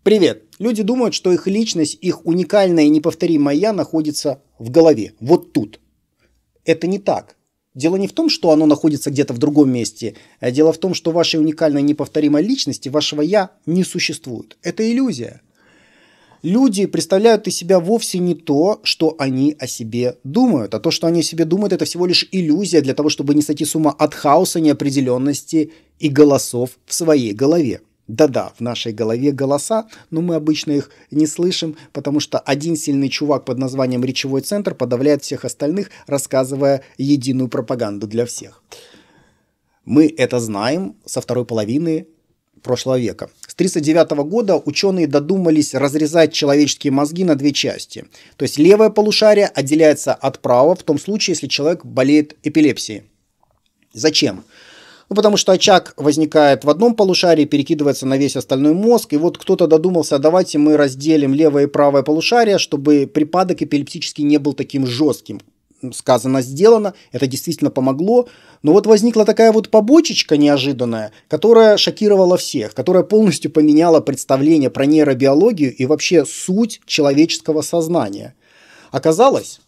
Привет! Люди думают, что их личность, их уникальное и неповторимое «я» находится в голове, вот тут. Это не так. Дело не в том, что оно находится где-то в другом месте, а дело в том, что вашей уникальной и неповторимой личности, вашего «я» не существует. Это иллюзия. Люди представляют из себя вовсе не то, что они о себе думают. А то, что они о себе думают, это всего лишь иллюзия для того, чтобы не сойти с ума от хаоса, неопределенности и голосов в своей голове. Да-да, в нашей голове голоса, но мы обычно их не слышим, потому что один сильный чувак под названием речевой центр подавляет всех остальных, рассказывая единую пропаганду для всех. Мы это знаем со второй половины прошлого века. С 1939 года ученые додумались разрезать человеческие мозги на две части. То есть левое полушарие отделяется от правого в том случае, если человек болеет эпилепсией. Зачем? Потому что очаг возникает в одном полушарии, перекидывается на весь остальной мозг, и вот кто-то додумался, давайте мы разделим левое и правое полушарие, чтобы припадок эпилептический не был таким жестким. Сказано, сделано, это действительно помогло, но вот возникла такая вот побочечка неожиданная, которая шокировала всех, которая полностью поменяла представление про нейробиологию и вообще суть человеческого сознания. Оказалось,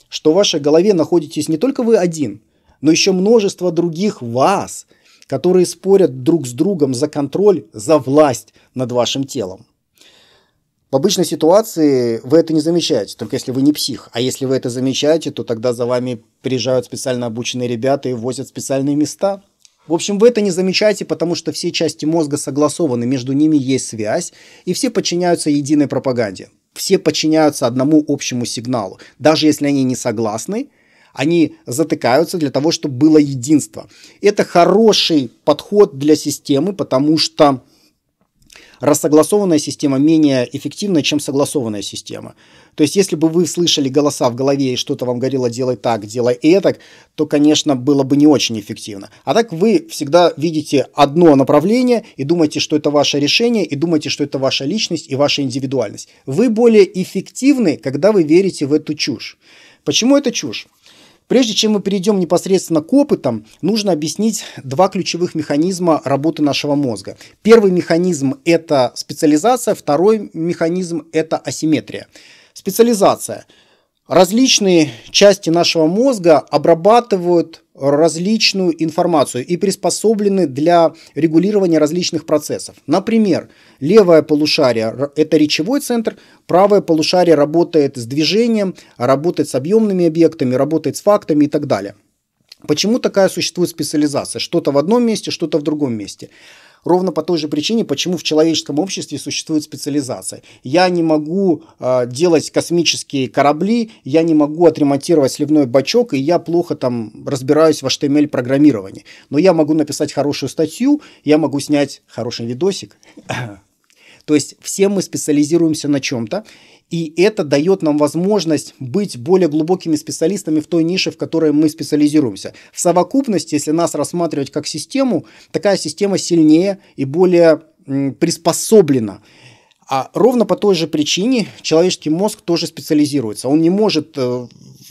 что в вашей голове находитесь не только вы один, но еще множество других вас, которые спорят друг с другом за контроль, за власть над вашим телом. В обычной ситуации вы это не замечаете, только если вы не псих. А если вы это замечаете, то тогда за вами приезжают специально обученные ребята и возят в специальные места. В общем, вы это не замечаете, потому что все части мозга согласованы, между ними есть связь, и все подчиняются единой пропаганде. Все подчиняются одному общему сигналу. Даже если они не согласны, они затыкаются для того, чтобы было единство. Это хороший подход для системы, потому что рассогласованная система менее эффективна, чем согласованная система. То есть, если бы вы слышали голоса в голове и что-то вам говорило «делай так, делай этак», то, конечно, было бы не очень эффективно. А так вы всегда видите одно направление и думаете, что это ваше решение, и думаете, что это ваша личность и ваша индивидуальность. Вы более эффективны, когда вы верите в эту чушь. Почему это чушь? Прежде чем мы перейдем непосредственно к опытам, нужно объяснить два ключевых механизма работы нашего мозга. Первый механизм – это специализация, второй механизм – это асимметрия. Специализация. Различные части нашего мозга обрабатывают различную информацию и приспособлены для регулирования различных процессов. Например, левое полушарие – это речевой центр, правое полушарие работает с движением, работает с объемными объектами, работает с фактами и так далее. Почему такая существует специализация? Что-то в одном месте, что-то в другом месте. Ровно по той же причине, почему в человеческом обществе существует специализация. Я не могу делать космические корабли, я не могу отремонтировать сливной бачок, и я плохо там разбираюсь в HTML-программировании. Но я могу написать хорошую статью, я могу снять хороший видосик. То есть все мы специализируемся на чем-то, и это дает нам возможность быть более глубокими специалистами в той нише, в которой мы специализируемся. В совокупности, если нас рассматривать как систему, такая система сильнее и более приспособлена. А ровно по той же причине человеческий мозг тоже специализируется. Он не может,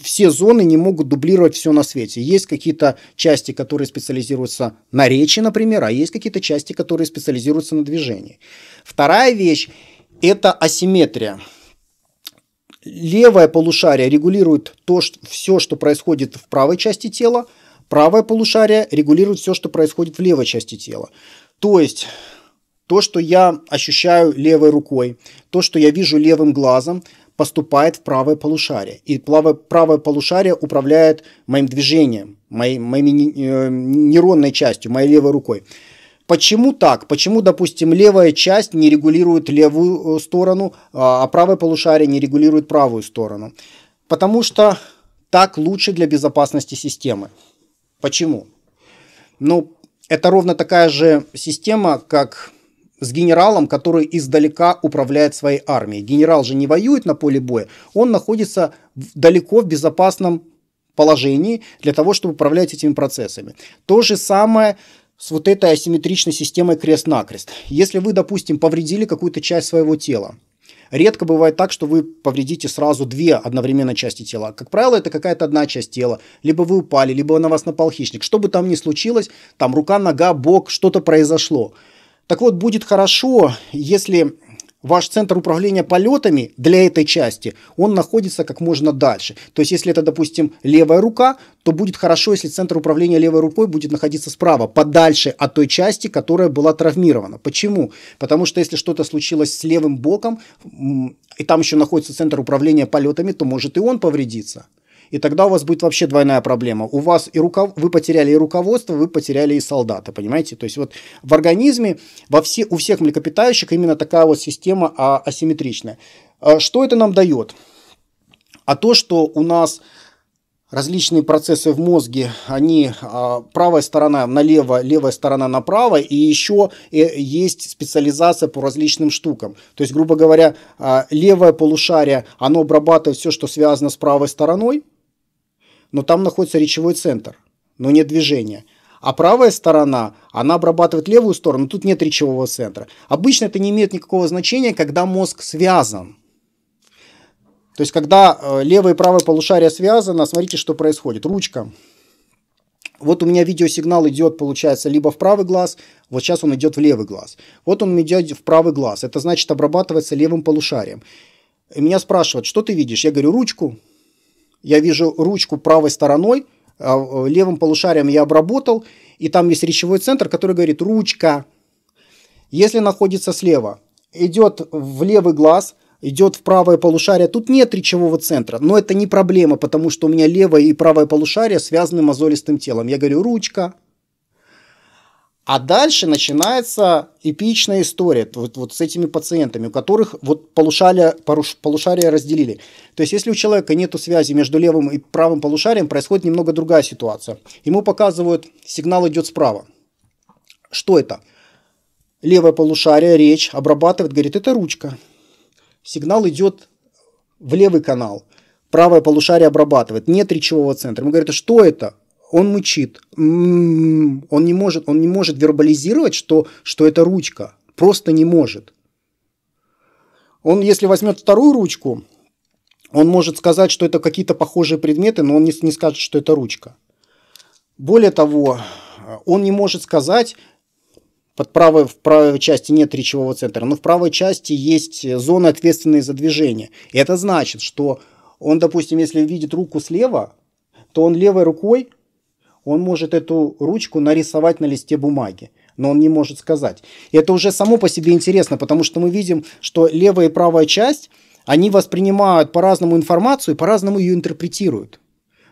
все зоны не могут дублировать все на свете. Есть какие-то части, которые специализируются на речи, например, а есть какие-то части, которые специализируются на движении. Вторая вещь – это асимметрия. Левое полушарие регулирует все, что происходит в правой части тела, правое полушарие регулирует все, что происходит в левой части тела. То есть то, что я ощущаю левой рукой, то, что я вижу левым глазом, поступает в правое полушарие. И правое полушарие управляет моим движением, моей нейронной частью, моей левой рукой. Почему так? Почему, допустим, левая часть не регулирует левую сторону, а правое полушарие не регулирует правую сторону? Потому что так лучше для безопасности системы. Почему? Ну, это ровно такая же система, как с генералом, который издалека управляет своей армией. Генерал же не воюет на поле боя, он находится далеко в безопасном положении для того, чтобы управлять этими процессами. То же самое с вот этой асимметричной системой крест-накрест. Если вы, допустим, повредили какую-то часть своего тела, редко бывает так, что вы повредите сразу две одновременно части тела. Как правило, это какая-то одна часть тела. Либо вы упали, либо на вас напал хищник. Что бы там ни случилось, там рука, нога, бок, что-то произошло. Так вот, будет хорошо, если ваш центр управления полетами для этой части, он находится как можно дальше. То есть, если это, допустим, левая рука, то будет хорошо, если центр управления левой рукой будет находиться справа, подальше от той части, которая была травмирована. Почему? Потому что если что-то случилось с левым боком, и там еще находится центр управления полетами, то может и он повредиться. И тогда у вас будет вообще двойная проблема. У вас вы потеряли и руководство, вы потеряли и солдата, понимаете? То есть вот в организме у всех млекопитающих именно такая вот система асимметричная. Что это нам дает? А то, что у нас различные процессы в мозге, правая сторона налево, левая сторона направо, и еще есть специализация по различным штукам. То есть, грубо говоря, левое полушарие, оно обрабатывает все, что связано с правой стороной, но там находится речевой центр, но нет движения. А правая сторона, она обрабатывает левую сторону, тут нет речевого центра. Обычно это не имеет никакого значения, когда мозг связан. То есть, когда левое и правое полушарие связано, смотрите, что происходит. Ручка. Вот у меня видеосигнал идет, получается, либо в правый глаз, вот сейчас он идет в левый глаз. Вот он идет в правый глаз. Это значит, обрабатывается левым полушарием. И меня спрашивают, что ты видишь? Я говорю, ручку. Я вижу ручку правой стороной, левым полушарием я обработал, и там есть речевой центр, который говорит ручка. Если находится слева, идет в левый глаз, идет в правое полушарие, тут нет речевого центра, но это не проблема, потому что у меня левое и правое полушарие связаны мозолистым телом. Я говорю ручка. А дальше начинается эпичная история вот с этими пациентами, у которых вот полушария разделили. То есть, если у человека нет связи между левым и правым полушарием, происходит немного другая ситуация. Ему показывают, сигнал идет справа. Что это? Левое полушарие, речь обрабатывает, говорит, это ручка. Сигнал идет в левый канал. Правое полушарие обрабатывает, нет речевого центра. Ему говорят, что это? Он мычит. Он не может вербализировать, что это ручка. Просто не может. Он, если возьмет вторую ручку, он может сказать, что это какие-то похожие предметы, но он не скажет, что это ручка. Более того, он не может сказать, в правой части нет речевого центра, но в правой части есть зоны, ответственные за движение. И это значит, что он, допустим, если видит руку слева, то он левой рукой он может эту ручку нарисовать на листе бумаги, но он не может сказать. И это уже само по себе интересно, потому что мы видим, что левая и правая часть, они воспринимают по-разному информацию и по-разному ее интерпретируют.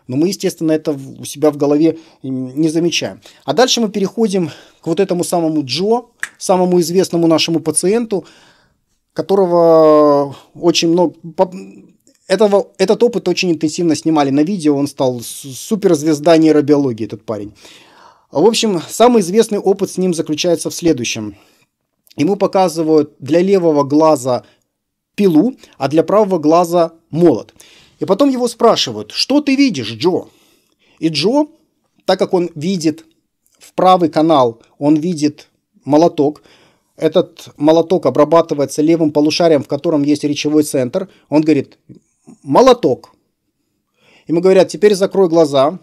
Но мы, естественно, это у себя в голове не замечаем. А дальше мы переходим к вот этому самому Джо, самому известному нашему пациенту, которого очень много... Этот опыт очень интенсивно снимали на видео, он стал суперзвезда нейробиологии, этот парень. В общем, самый известный опыт с ним заключается в следующем. Ему показывают для левого глаза пилу, а для правого глаза молот. И потом его спрашивают, что ты видишь, Джо? И Джо, так как он видит в правый канал, он видит молоток. Этот молоток обрабатывается левым полушарием, в котором есть речевой центр. Он говорит, молоток. Ему говорят, теперь закрой глаза,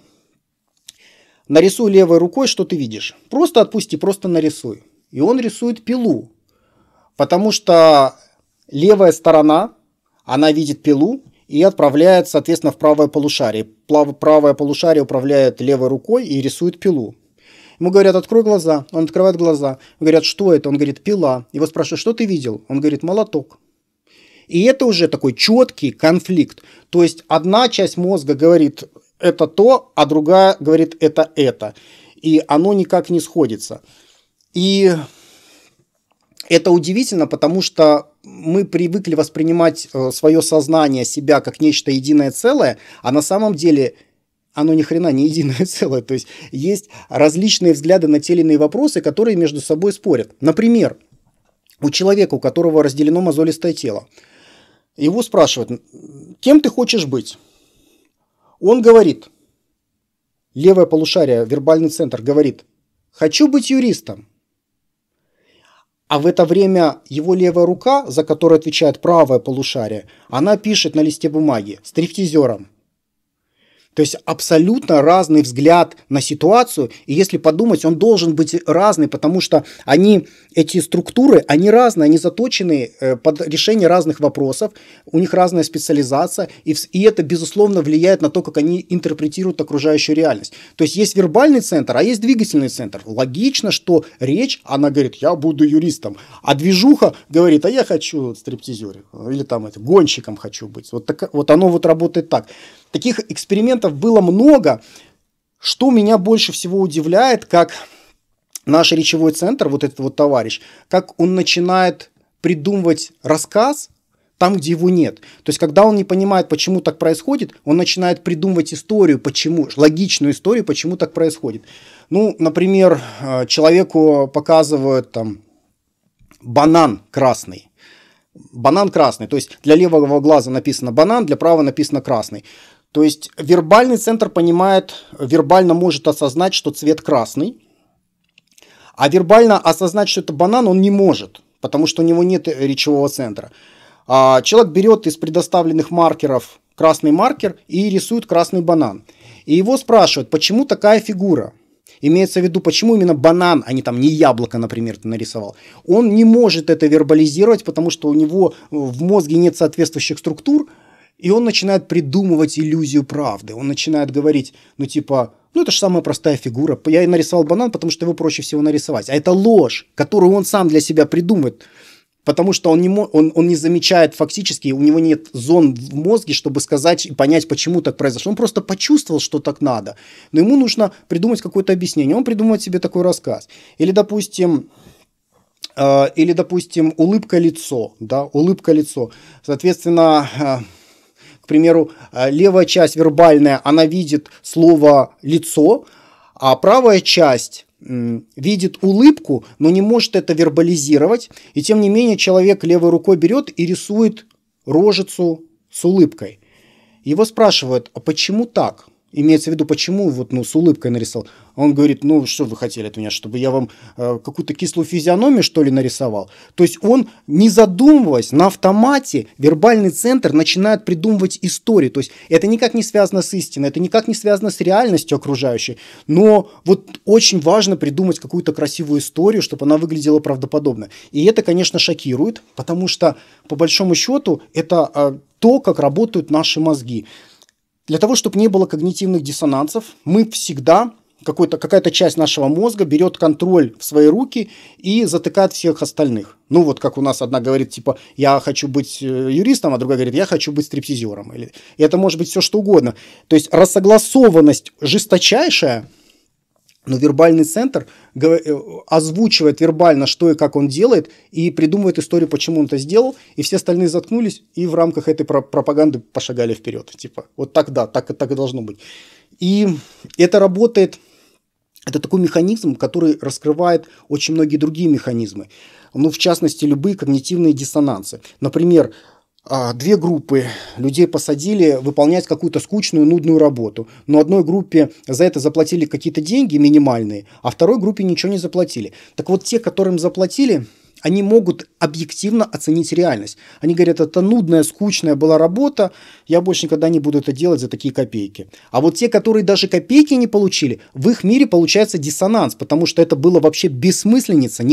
нарисуй левой рукой, что ты видишь. Просто отпусти, просто нарисуй. И он рисует пилу, потому что левая сторона, она видит пилу и отправляет, соответственно, в правое полушарие. Правое полушарие управляет левой рукой и рисует пилу. Ему говорят, открой глаза. Он открывает глаза. Говорят, что это? Он говорит, пила. Его спрашивают, что ты видел? Он говорит, молоток. И это уже такой четкий конфликт. То есть одна часть мозга говорит, это то, а другая говорит, это. И оно никак не сходится. И это удивительно, потому что мы привыкли воспринимать свое сознание, себя как нечто единое целое, а на самом деле оно ни хрена не единое целое. То есть есть различные взгляды на те или иные вопросы, которые между собой спорят. Например, у человека, у которого разделено мозолистое тело, его спрашивают, кем ты хочешь быть? Он говорит, левое полушарие, вербальный центр говорит, хочу быть юристом. А в это время его левая рука, за которую отвечает правое полушарие, она пишет на листе бумаги стриптизером. То есть абсолютно разный взгляд на ситуацию, и если подумать, он должен быть разный, потому что эти структуры, они разные, они заточены под решение разных вопросов, у них разная специализация, и это, безусловно, влияет на то, как они интерпретируют окружающую реальность. То есть есть вербальный центр, а есть двигательный центр. Логично, что речь, она говорит, я буду юристом, а движуха говорит, а я хочу стриптизером, или там гонщиком хочу быть. Вот оно вот работает так. Таких экспериментов было много. Что меня больше всего удивляет, как наш речевой центр, вот этот вот товарищ, как он начинает придумывать рассказ там, где его нет. То есть, когда он не понимает, почему так происходит, он начинает придумывать историю, логичную историю, почему так происходит. Ну, например, человеку показывают там банан красный. Банан красный, то есть для левого глаза написано банан, для правого написано красный. То есть вербальный центр вербально может осознать, что цвет красный, а вербально осознать, что это банан, он не может, потому что у него нет речевого центра. Человек берет из предоставленных маркеров красный маркер и рисует красный банан. И его спрашивают, почему такая фигура? Имеется в виду, почему именно банан, а не яблоко, например, ты нарисовал. Он не может это вербализировать, потому что у него в мозге нет соответствующих структур, и он начинает придумывать иллюзию правды. Он начинает говорить, это же самая простая фигура. Я нарисовал банан, потому что его проще всего нарисовать. А это ложь, которую он сам для себя придумывает. Потому что он не замечает фактически, у него нет зон в мозге, чтобы сказать и понять, почему так произошло. Он просто почувствовал, что так надо. Но ему нужно придумать какое-то объяснение. Он придумывает себе такой рассказ. Или, допустим, улыбка лицо. Да, улыбка лицо. Соответственно, к примеру, левая часть вербальная, она видит слово лицо, а правая часть видит улыбку, но не может это вербализировать. И тем не менее человек левой рукой берет и рисует рожицу с улыбкой. Его спрашивают, а почему так? Имеется в виду, почему с улыбкой нарисовал. Он говорит, что вы хотели от меня, чтобы я вам какую-то кислую физиономию, что ли, нарисовал? То есть он, не задумываясь, на автомате, вербальный центр начинает придумывать истории. То есть это никак не связано с истиной, это никак не связано с реальностью окружающей. Но очень важно придумать какую-то красивую историю, чтобы она выглядела правдоподобно. И это, конечно, шокирует, потому что, по большому счету, это то, как работают наши мозги. Для того, чтобы не было когнитивных диссонансов, мы всегда, какая-то часть нашего мозга берет контроль в свои руки и затыкает всех остальных. Как у нас одна говорит, я хочу быть юристом, а другая говорит, я хочу быть стриптизером. И это может быть все что угодно. То есть рассогласованность жесточайшая, но вербальный центр озвучивает вербально, что и как он делает, и придумывает историю, почему он это сделал, и все остальные заткнулись, и в рамках этой пропаганды пошагали вперед. Так и должно быть. И это работает, это такой механизм, который раскрывает очень многие другие механизмы. В частности, любые когнитивные диссонансы. Например, две группы людей посадили выполнять какую-то скучную, нудную работу. Но одной группе за это заплатили какие-то деньги минимальные, а второй группе ничего не заплатили. Так вот, те, которым заплатили, они могут объективно оценить реальность. Они говорят, это нудная, скучная была работа, я больше никогда не буду это делать за такие копейки. А вот те, которые даже копейки не получили, в их мире получается диссонанс, потому что это было вообще бессмысленица,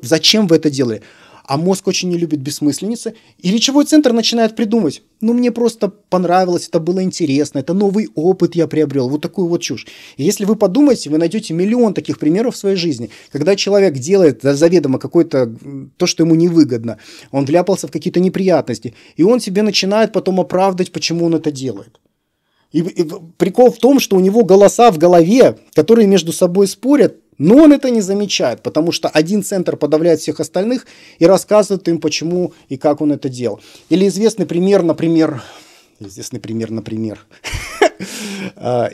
зачем вы это делали? А мозг очень не любит бессмысленицы, и речевой центр начинает придумывать. Мне просто понравилось, это было интересно, это новый опыт я приобрел, вот такую вот чушь. И если вы подумаете, вы найдете миллион таких примеров в своей жизни, когда человек делает заведомо какое-то, то, что ему невыгодно, он вляпался в какие-то неприятности, и он себе начинает потом оправдывать, почему он это делает. И прикол в том, что у него голоса в голове, которые между собой спорят, но он это не замечает, потому что один центр подавляет всех остальных и рассказывает им, почему и как он это делал. Или известный пример, например.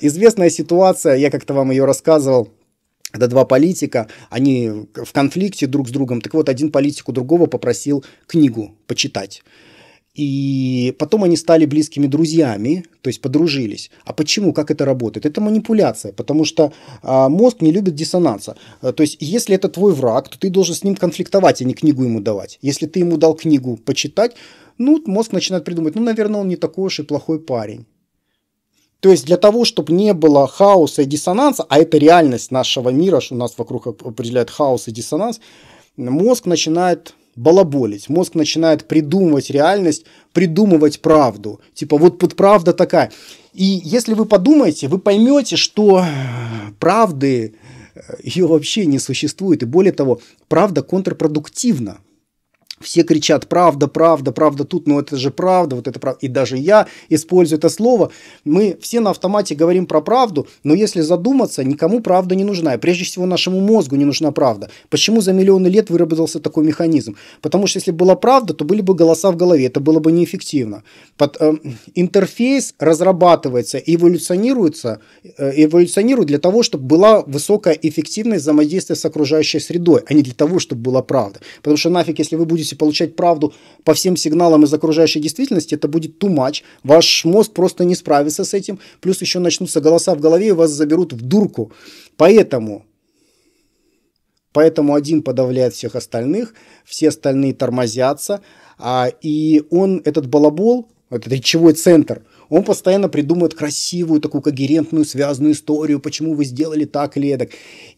Известная ситуация, я как-то вам ее рассказывал, когда два политика, они в конфликте друг с другом. Так вот, один политик у другого попросил книгу почитать. И потом они стали близкими друзьями, то есть подружились. А почему? Как это работает? Это манипуляция, потому что мозг не любит диссонанса. То есть если это твой враг, то ты должен с ним конфликтовать, а не книгу ему давать. Если ты ему дал книгу почитать, мозг начинает придумывать, наверное, он не такой уж и плохой парень. То есть для того, чтобы не было хаоса и диссонанса, а это реальность нашего мира, что у нас вокруг определяет хаос и диссонанс, мозг начинает балаболить, мозг начинает придумывать реальность, придумывать правду. Типа вот правда такая. И если вы подумаете, вы поймете, что правды ее вообще не существует. И более того, правда контрпродуктивна. Все кричат правда, правда, правда тут, но это же правда, вот это правда. И даже я использую это слово. Мы все на автомате говорим про правду, но если задуматься, никому правда не нужна. И прежде всего нашему мозгу не нужна правда. Почему за миллионы лет выработался такой механизм? Потому что если была правда, то были бы голоса в голове, это было бы неэффективно. Интерфейс разрабатывается и эволюционирует для того, чтобы была высокая эффективность взаимодействия с окружающей средой, а не для того, чтобы была правда. Потому что нафиг, если вы будете получать правду по всем сигналам из окружающей действительности, это будет too much. Ваш мозг просто не справится с этим. Плюс еще начнутся голоса в голове и вас заберут в дурку. Поэтому один подавляет всех остальных, все остальные тормозятся. И этот балабол, этот речевой центр, он постоянно придумывает красивую, такую когерентную, связанную историю, почему вы сделали так или эдак.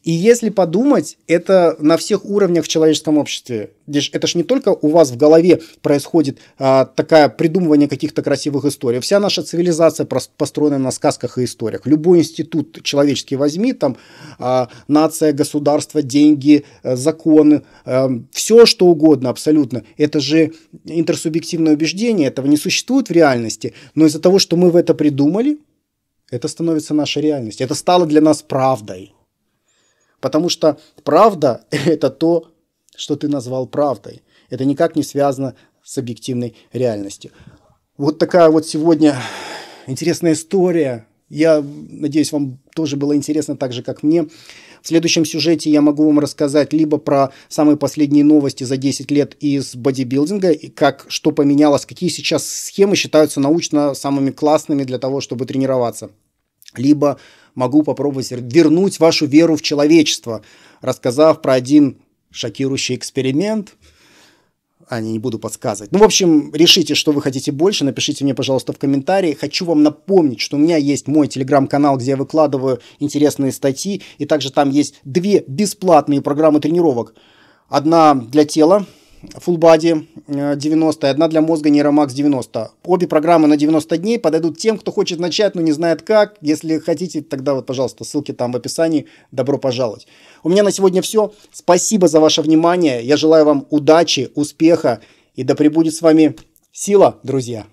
И если подумать, это на всех уровнях в человеческом обществе. Это ж не только у вас в голове происходит такое придумывание каких-то красивых историй. Вся наша цивилизация построена на сказках и историях. Любой институт человеческий возьми, там нация, государство, деньги, законы, все что угодно абсолютно. Это же интерсубъективное убеждение, этого не существует в реальности, но из-за того, что мы в это придумали, это становится нашей реальностью. Это стало для нас правдой. Потому что правда – это то, что ты назвал правдой. Это никак не связано с объективной реальностью. Вот такая вот сегодня интересная история. Я надеюсь, вам тоже было интересно так же, как мне. В следующем сюжете я могу вам рассказать либо про самые последние новости за 10 лет из бодибилдинга, и что поменялось, какие сейчас схемы считаются научно самыми классными для того, чтобы тренироваться. Либо могу попробовать вернуть вашу веру в человечество, рассказав про один шокирующий эксперимент. Не буду подсказывать. В общем, решите, что вы хотите больше. Напишите мне, пожалуйста, в комментарии. Хочу вам напомнить, что у меня есть мой телеграм-канал, где я выкладываю интересные статьи. И также там есть 2 бесплатные программы тренировок. Одна для тела, Full Body 90, и одна для мозга Neuromax 90. Обе программы на 90 дней подойдут тем, кто хочет начать, но не знает как. Если хотите, тогда вот, пожалуйста, ссылки там в описании. Добро пожаловать. У меня на сегодня все. Спасибо за ваше внимание. Я желаю вам удачи, успеха и да пребудет с вами сила, друзья.